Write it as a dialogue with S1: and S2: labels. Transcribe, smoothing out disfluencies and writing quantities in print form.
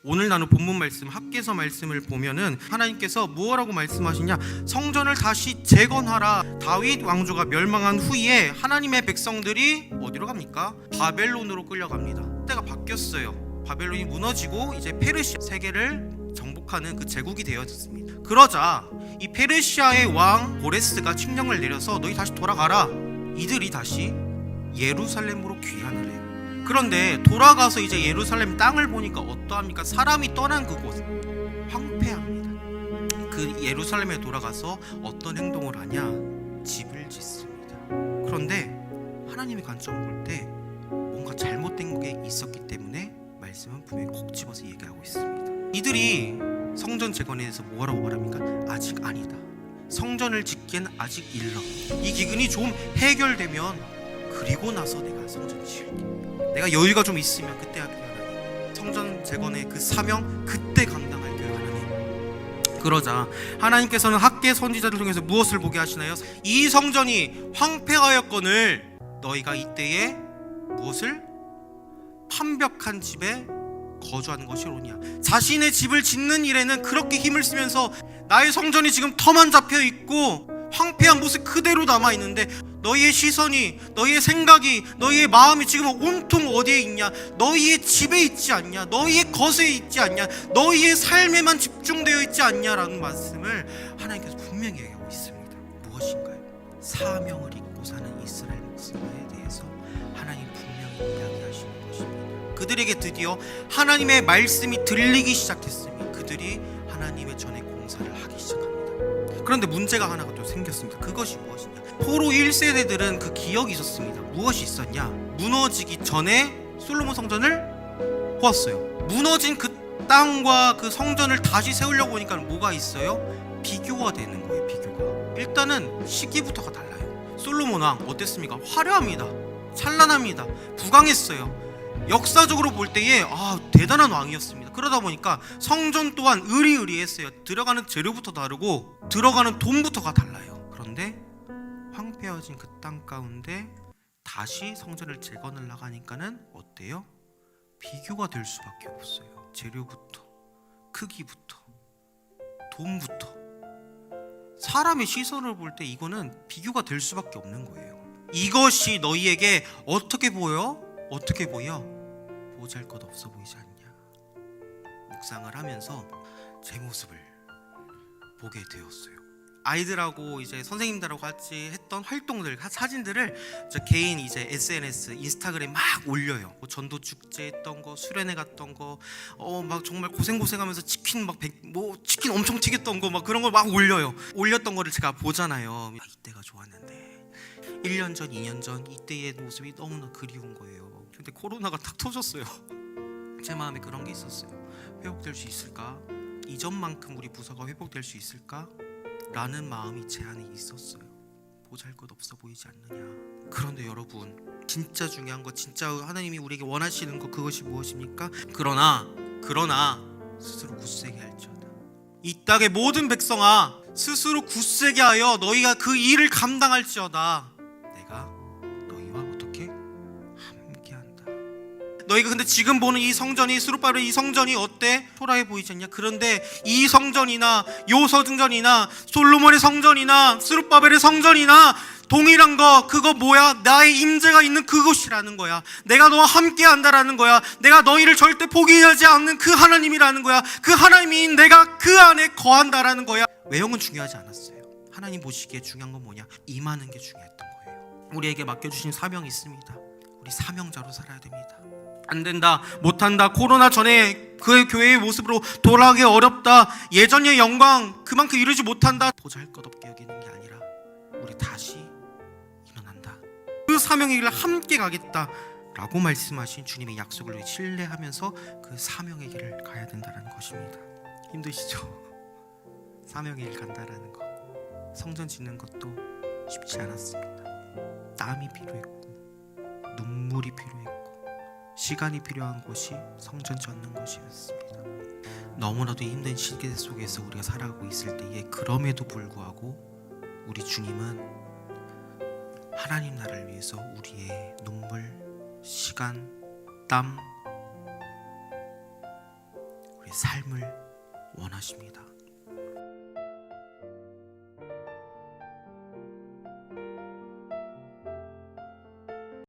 S1: 오늘 나눈 본문 말씀 학개서 말씀을 보면은 하나님께서 무엇라고 말씀하시냐, 성전을 다시 재건하라. 다윗 왕조가 멸망한 후에 하나님의 백성들이 어디로 갑니까? 바벨론으로 끌려갑니다. 때가 바뀌었어요. 바벨론이 무너지고 이제 페르시아 세계를 정복하는 그 제국이 되어졌습니다. 그러자 이 페르시아의 왕 고레스가 칙령을 내려서 너희 다시 돌아가라. 이들이 다시 예루살렘으로 귀환을 해요. 그런데 돌아가서 이제 예루살렘 땅을 보니까 어떠합니까? 사람이 떠난 그곳 황폐합니다. 그 예루살렘에 돌아가서 어떤 행동을 하냐? 집을 짓습니다. 그런데 하나님의 관점을 볼 때 뭔가 잘못된 게 있었기 때문에 말씀은 분명히 콕 집어서 얘기하고 있습니다. 이들이 성전 재건에 대해서 뭐라고 말합니까? 아직 아니다. 성전을 짓기엔 아직 일러. 이 기근이 좀 해결되면 그리고 나서 내가 성전 지을게. 내가 여유가 좀 있으면 그때 할게요 하나님. 성전 재건의 그 사명 그때 감당할게요 하나님. 그러자 하나님께서는 학개 선지자를 통해서 무엇을 보게 하시나요? 이 성전이 황폐하였거늘 너희가 이때에 무엇을? 판벽한 집에 거주하는 것이로냐. 자신의 집을 짓는 일에는 그렇게 힘을 쓰면서 나의 성전이 지금 터만 잡혀 있고 황폐한 모습 그대로 남아 있는데 너희의 시선이, 너희의 생각이, 너희의 마음이 지금 온통 어디에 있냐? 너희의 집에 있지 않냐? 너희의 것에 있지 않냐? 너희의 삶에만 집중되어 있지 않냐라는 말씀을 하나님께서 분명히 얘기하고 있습니다. 무엇인가요? 사명을 잊고 사는 이스라엘 백성에 대해서 하나님 분명히 이야기하시는 것입니다. 그들에게 드디어 하나님의 말씀이 들리기 시작했으니 그들이 하나님의 전에 공사를 하기 시작합니다. 그런데 문제가 하나가 또 생겼습니다. 그것이 무엇이냐? 포로 1세대들은 그 기억이 있었습니다. 무엇이 있었냐? 무너지기 전에 솔로몬 성전을 보았어요. 무너진 그 땅과 그 성전을 다시 세우려고 하니까 뭐가 있어요? 비교가 되는 거예요. 비교가. 일단은 시기부터가 달라요. 솔로몬 왕 어땠습니까? 화려합니다. 찬란합니다. 부강했어요. 역사적으로 볼 때에 대단한 왕이었습니다. 그러다 보니까 성전 또한 의리의리했어요. 들어가는 재료부터 다르고 들어가는 돈부터가 달라요. 그런데 황폐해진 그 땅 가운데 다시 성전을 재건을 나가니까는 어때요? 비교가 될 수밖에 없어요. 재료부터, 크기부터, 돈부터. 사람의 시선을 볼 때 이거는 비교가 될 수밖에 없는 거예요. 이것이 너희에게 어떻게 보여? 어떻게 보여? 보잘것없어 보이지 않냐? 묵상을 하면서 제 모습을 보게 되었어요. 아이들하고 이제 선생님들하고 같이 했던 활동들, 사진들을 저 개인 이제 SNS, 인스타그램에 막 올려요. 뭐 전도 축제 했던 거, 수련회 갔던 거, 막 정말 고생하면서 치킨 치킨 엄청 튀겼던 거 막 그런 걸 막 올려요. 올렸던 거를 제가 보잖아요. 이때가 좋았는데 1년 전, 2년 전 이때의 모습이 너무나 그리운 거예요. 근데 코로나가 딱 터졌어요. 제 마음에 그런 게 있었어요. 회복될 수 있을까? 이전만큼 우리 부서가 회복될 수 있을까? 라는 마음이 제 안에 있었어요. 보잘것없어 보이지 않느냐. 그런데 여러분, 진짜 중요한 거, 진짜 하나님이 우리에게 원하시는 거, 그것이 무엇입니까? 그러나 스스로 굳세게 할지어다. 이 땅의 모든 백성아, 스스로 굳세게 하여 너희가 그 일을 감당할지어다. 내가 너희와 어떻게 함께한다. 너희가 근데 지금 보는 이 성전이, 스룹바벨 이 성전이 어때? 초라해 보이지 않냐? 그런데 이 성전이나 요 성전이나 솔로몬의 성전이나 스룹바벨의 성전이나 동일한 거, 그거 뭐야? 나의 임재가 있는 그곳이라는 거야. 내가 너와 함께 한다라는 거야. 내가 너희를 절대 포기하지 않는 그 하나님이라는 거야. 그 하나님이 내가 그 안에 거한다라는 거야. 외형은 중요하지 않았어요. 하나님 보시기에 중요한 건 뭐냐? 임하는 게 중요했던 거예요. 우리에게 맡겨주신 사명이 있습니다. 우리 사명자로 살아야 됩니다. 안 된다, 못한다, 코로나 전에 그 교회의 모습으로 돌아가기 어렵다, 예전의 영광 그만큼 이루지 못한다, 보잘것없게 여기는 게 아니라 우리 다시 일어난다. 그 사명의 길을 함께 가겠다 라고 말씀하신 주님의 약속을 신뢰하면서 그 사명의 길을 가야 된다는 것입니다. 힘드시죠? 사명의 길 간다라는 거, 성전 짓는 것도 쉽지 않았습니다. 땀이 필요했고 눈물이 필요했고 시간이 필요한 곳이 성전 짓는 것이었습니다. 너무나도 힘든 시대 속에서 우리가 살아가고 있을 때에 그럼에도 불구하고 우리 주님은 하나님 나라를 위해서 우리의 눈물, 시간, 땀 삶을 원하십니다.